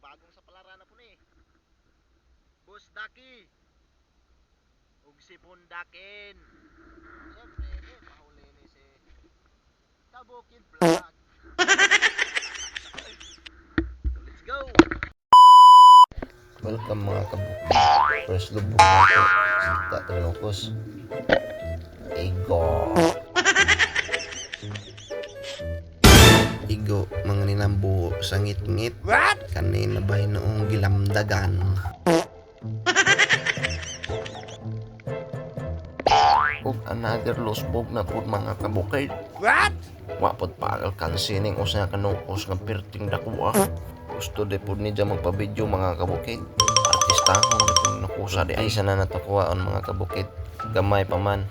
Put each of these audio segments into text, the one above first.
bagong sa palaran na po ni. Boss Daki. Ug si Pundakin. Siyempre, mahuli ni si Kabukid Vlog. Let's go! Welcome mga kabukid. First lubog nato. Sita Trinocos. Igo, mga nilambo sa ngit-ngit. Kanina ba'y noong gilamdagan. Ug another losbog na po mga kabukid. Wapot pagal kansining usa kanukos nga perting dakwa. Gusto de po ni dyan magpa-video mga kabukid. Artistahon na po nakusa di ay sana natukuhaan mga kabukid. Gamay pa man.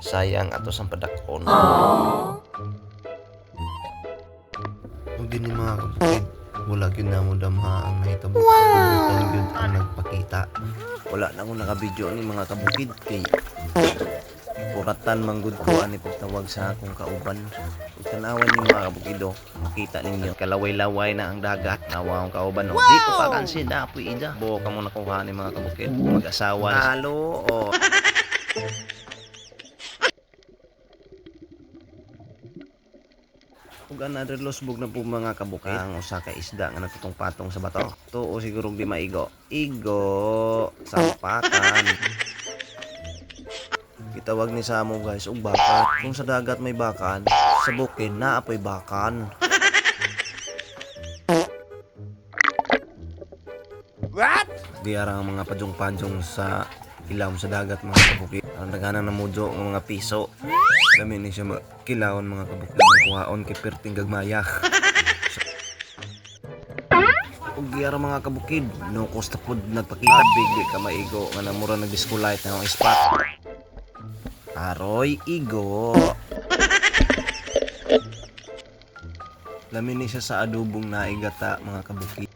Sayang ato sa padakon. Huwag din mga kabukid. Wala yun na mo damha ang nahitabo. Wow! Yun ang nagpakita. Wala na akong nakabidyo ni mga kabukid. Kay kuratan manggod ko ani pagtawag sa akong kauban. Kung tanawan niyo mga kabukido, makita ninyo kalaway-laway na ang dagat. Nawa akong kauban. Wow! Di ko pa kansi na apoy ida. Buo ka muna kuha ni mga kabukid. Mag-asawa na. Halo o. Ug another losbog na po mga kabukid. Ang usa ka isda nga natutong-patong sa bato. Tuo siguro di maigo. Igo. Sampatan. Itawag ni Samo guys og bakat. Kung sa dagat may bakan, sa bukid naapoy bakan. What? Di arang mga padyong-padyong sa ilawom sa dagat mga kabukid. Ang daghanan na mudyo ng mga piso. Dami ni siya kilawon mga kabukid. Kuhaon kay perting gagmaya. Ug di arang mga kabukid, no cost pod nagpakita big di ka maigo nga namura nag-discolite na ang spot. Aroy, igo. Lamin ni siya sa adobong naigata mga kabukid.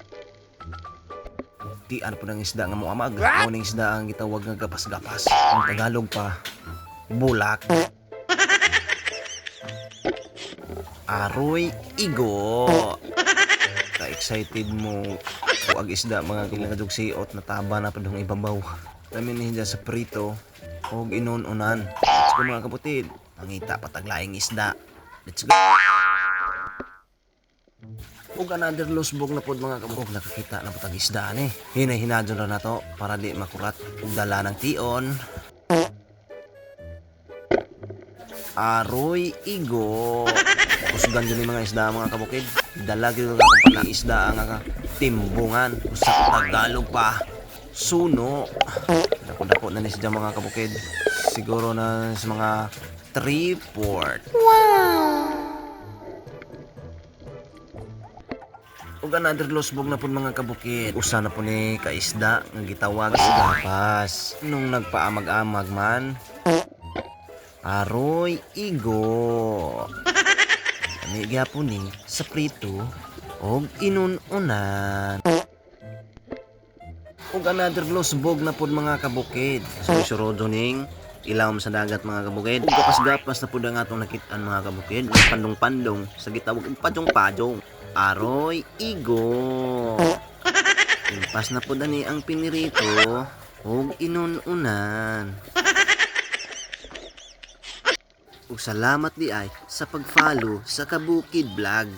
Di ano po ng isda nga mo amag. Muning isda ang gitawag nga gapas-gapas. Ang Tagalog pa, bulak. Aroy, igo. Ka-excited mo. Huwag isda mga kilangkadog siot na taba na padong ibabaw. Lamin ni siya sa prito. Huwag inununan. Let's go mga kaputid. Mangita pataglaing isda. Let's go. Huwag another losbog na pod mga kabukid. Nakakita na patag isda ni. Hinay-hinadyon na to para di makurat. Huwag dala ng tion. Aroy, igo. Kusgan dyan yung mga isda mga kabukid. Dalag yung mga kapatid isda ang timbungan. Sa Tagalog pa, suno. Dako-dako na ni siya mga kabukid. Siguro na sa mga 3-4. Wow! Ug another losbog na po mga kabukid. Usa na po ni kaisda nga gitawag gapas. Nung nagpaamag-amag man. Aroy, igo. Ani gyapon ni sa prito og inununan. Ug another losbog na pod mga kabukid. Surodo ning ilawom sa dagat mga kabukid. Gapas-gapas na pod ang atong nakitaan mga kabukid. Pandong-pandong sa gitawag og padyong-padyong. Aroy, igo. Impas na pod ani ang pinirito og inununan. Ug salamat di ay sa pag-follow sa Kabukid Vlog.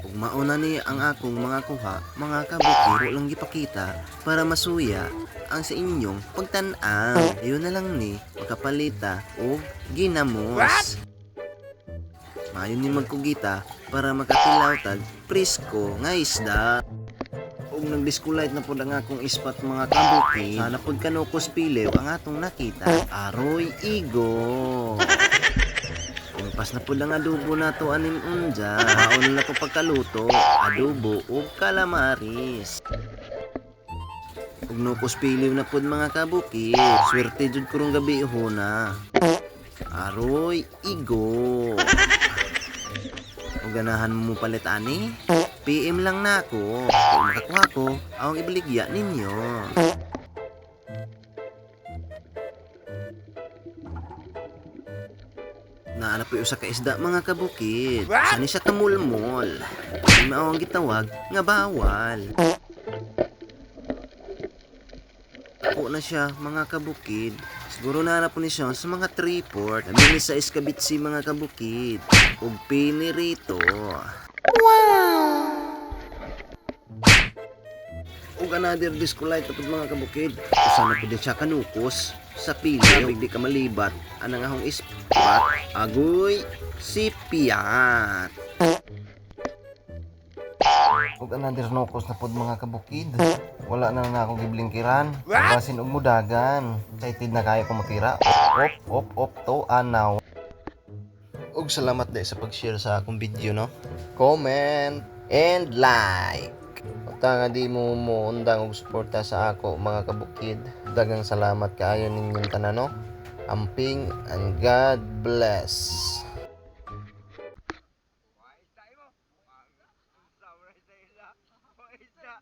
Ug mauna ni ang akong mga kuha, mga kabukid lang gipakita para masuya ang sa inyong pagtan-aw. Ayun na lang ni makapalita og ginamos. Mayon ni magkugita para makatilaw tag presko nga isda. Ug nagdiskulite na pod ang akong ispat mga kabukid. Sana pod kanukos pilew ang atong nakita. Aroy, igo. Pas na po lang adobo na to anim unja. Maon na to pagkaluto. Adobo ug calamaris. Ug nukos piliw na pod mga kabukid. Swerte jud kurong gabi na. Aroy, igo. Ug ganahan mo palit ani? PM lang na ako. Kung makakuha ko, awang ibaligya ninyo. Naanap po usa ka isda mga kabukid. Sani siya kamulmol. Di mao ang gitawag nga bawal. Ako na siya mga kabukid. Siguro naanap po ni siya sa mga triport. Namili sa iskabitsi mga kabukid. Ug pini rito. Ug another discolite tapos mga kabukid. Usa na po din siya kanukos sa pili. Di ka malibat. Anang ahong ispat. Agoy sipiat. Ug another nukos na pod mga kabukid. Wala na ako giblingkiran. Basin og mudagan. Excited na kayo ko makira. Op to anaw. Ug salamat dahil sa pag-share sa akong video no. Comment and like. Tanga di mo undang og suporta sa ako mga kabukid. Dagang salamat kaayo ninyong tanan no. Amping and God bless. Why tayo mo? Sa isda.